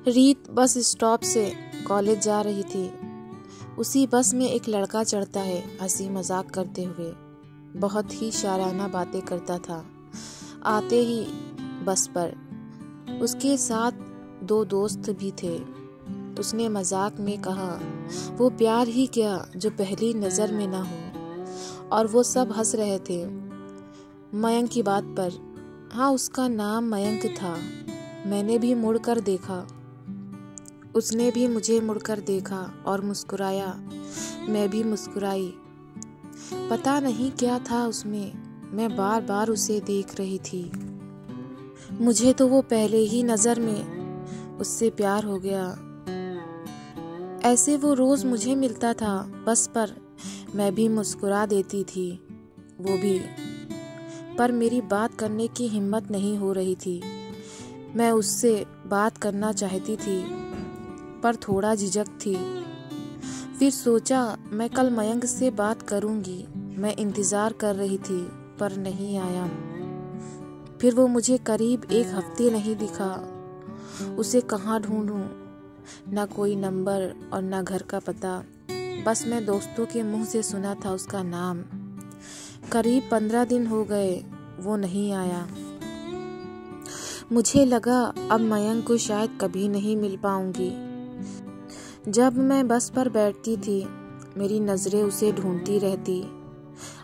रीत bus stop से college जा रही थी। उसी बस में एक लड़का चढ़ता है, हंसी मजाक करते हुए। बहुत ही शाराना बातें करता था। आते ही बस पर उसके साथ 2 दोस्त भी थे। उसने मजाक में कहा, वो प्यार ही क्या जो पहली नज़र में ना हो। और वो सब हंस रहे थे मयंक की बात पर। हाँ, उसका नाम मयंक था। मैंने भी मुड़कर देखा, उसने भी मुझे मुड़कर देखा और मुस्कुराया। मैं भी मुस्कुराई। पता नहीं क्या था उसमें, मैं बार बार उसे देख रही थी। मुझे तो वो पहले ही नज़र में उससे प्यार हो गया। ऐसे वो रोज मुझे मिलता था बस पर, मैं भी मुस्कुरा देती थी, वो भी। पर मेरी बात करने की हिम्मत नहीं हो रही थी। मैं उससे बात करना चाहती थी पर थोड़ा झिझक थी। फिर सोचा मैं कल मयंक से बात करूंगी। मैं इंतज़ार कर रही थी पर नहीं आया। फिर वो मुझे करीब 1 हफ्ते नहीं दिखा। उसे कहाँ ढूंढूं? ना कोई नंबर और ना घर का पता। बस मैं दोस्तों के मुंह से सुना था उसका नाम। करीब 15 दिन हो गए, वो नहीं आया। मुझे लगा अब मयंक को शायद कभी नहीं मिल पाऊंगी। जब मैं बस पर बैठती थी, मेरी नज़रें उसे ढूंढती रहती।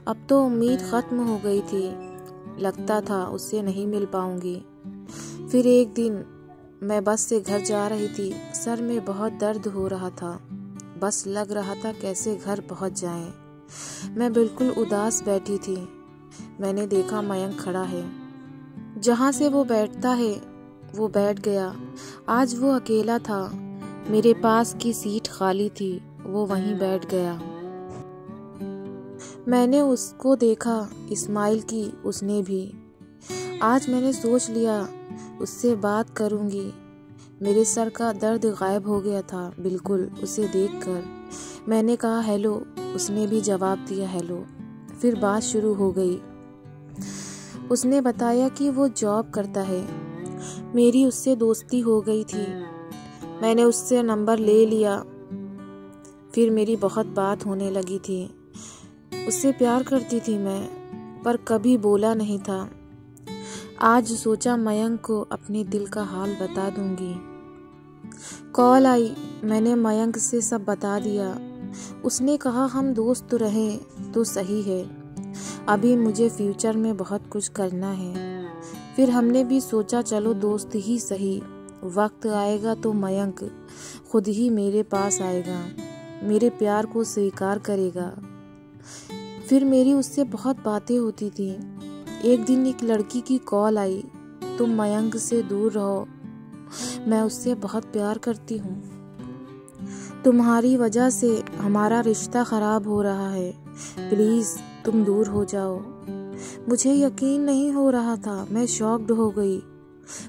अब तो उम्मीद खत्म हो गई थी। लगता था उससे नहीं मिल पाऊंगी। फिर एक दिन मैं बस से घर जा रही थी। सर में बहुत दर्द हो रहा था। बस लग रहा था कैसे घर पहुंच जाएं। मैं बिल्कुल उदास बैठी थी। मैंने देखा मयंक खड़ा है। जहाँ से वो बैठता है वो बैठ गया। आज वो अकेला था। मेरे पास की सीट खाली थी, वो वहीं बैठ गया। मैंने उसको देखा, इस्माइल की उसने भी। आज मैंने सोच लिया उससे बात करूंगी। मेरे सर का दर्द गायब हो गया था बिल्कुल उसे देखकर। मैंने कहा हेलो, उसने भी जवाब दिया हेलो। फिर बात शुरू हो गई। उसने बताया कि वो जॉब करता है। मेरी उससे दोस्ती हो गई थी। मैंने उससे नंबर ले लिया। फिर मेरी बहुत बात होने लगी थी। उससे प्यार करती थी मैं, पर कभी बोला नहीं था। आज सोचा मयंक को अपने दिल का हाल बता दूंगी। कॉल आई, मैंने मयंक से सब बता दिया। उसने कहा हम दोस्त रहें तो सही है, अभी मुझे फ्यूचर में बहुत कुछ करना है। फिर हमने भी सोचा चलो दोस्त ही सही, वक्त आएगा तो मयंक खुद ही मेरे पास आएगा, मेरे प्यार को स्वीकार करेगा। फिर मेरी उससे बहुत बातें होती थी। एक दिन एक लड़की की कॉल आई, तुम मयंक से दूर रहो, मैं उससे बहुत प्यार करती हूँ। तुम्हारी वजह से हमारा रिश्ता खराब हो रहा है, प्लीज तुम दूर हो जाओ। मुझे यकीन नहीं हो रहा था, मैं शॉक्ड हो गई।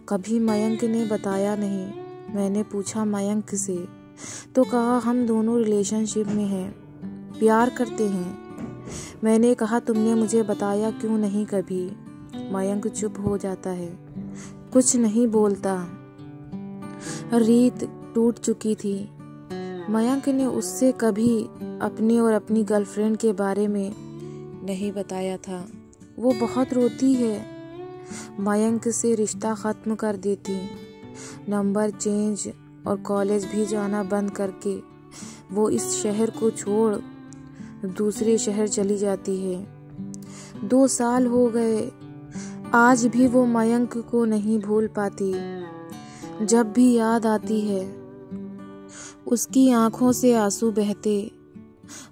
कभी मयंक ने बताया नहीं। मैंने पूछा मयंक से, तो कहा हम दोनों रिलेशनशिप में हैं, प्यार करते हैं। मैंने कहा तुमने मुझे बताया क्यों नहीं कभी? मयंक चुप हो जाता है, कुछ नहीं बोलता। रीत टूट चुकी थी। मयंक ने उससे कभी अपने और अपनी गर्लफ्रेंड के बारे में नहीं बताया था। वो बहुत रोती है। मयंक से रिश्ता ख़त्म कर देती, नंबर चेंज और कॉलेज भी जाना बंद करके वो इस शहर को छोड़ दूसरे शहर चली जाती है। 2 साल हो गए, आज भी वो मयंक को नहीं भूल पाती। जब भी याद आती है उसकी आंखों से आंसू बहते।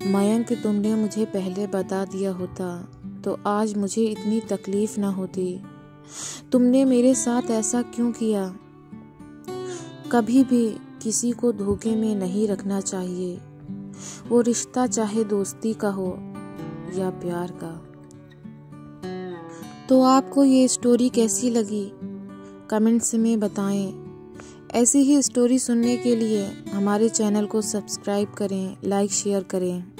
मयंक तुमने मुझे पहले बता दिया होता तो आज मुझे इतनी तकलीफ ना होती। तुमने मेरे साथ ऐसा क्यों किया? कभी भी किसी को धोखे में नहीं रखना चाहिए, वो रिश्ता चाहे दोस्ती का हो या प्यार का। तो आपको ये स्टोरी कैसी लगी कमेंट्स में बताएं। ऐसी ही स्टोरी सुनने के लिए हमारे चैनल को सब्सक्राइब करें, लाइक शेयर करें।